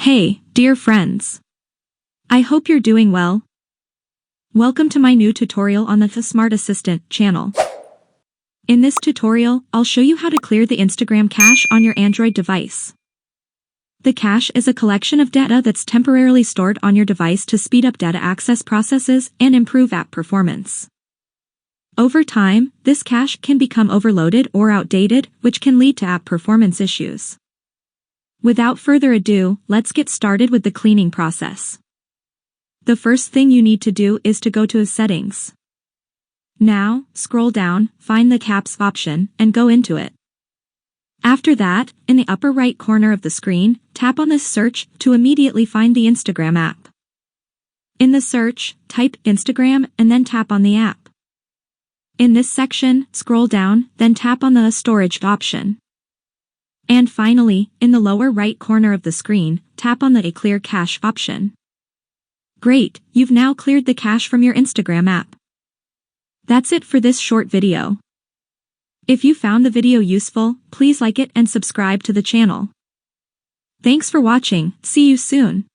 Hey, dear friends. I hope you're doing well. Welcome to my new tutorial on the Smart Assistant channel. In this tutorial, I'll show you how to clear the Instagram cache on your Android device. The cache is a collection of data that's temporarily stored on your device to speed up data access processes and improve app performance. Over time, this cache can become overloaded or outdated, which can lead to app performance issues. Without further ado, let's get started with the cleaning process. The first thing you need to do is to go to Settings. Now, scroll down, find the Apps option, and go into it. After that, in the upper right corner of the screen, tap on this search to immediately find the Instagram app. In the search, type Instagram and then tap on the app. In this section, scroll down, then tap on the Storage option. And finally, in the lower right corner of the screen, tap on the Clear Cache option. Great, you've now cleared the cache from your Instagram app. That's it for this short video. If you found the video useful, please like it and subscribe to the channel. Thanks for watching, see you soon.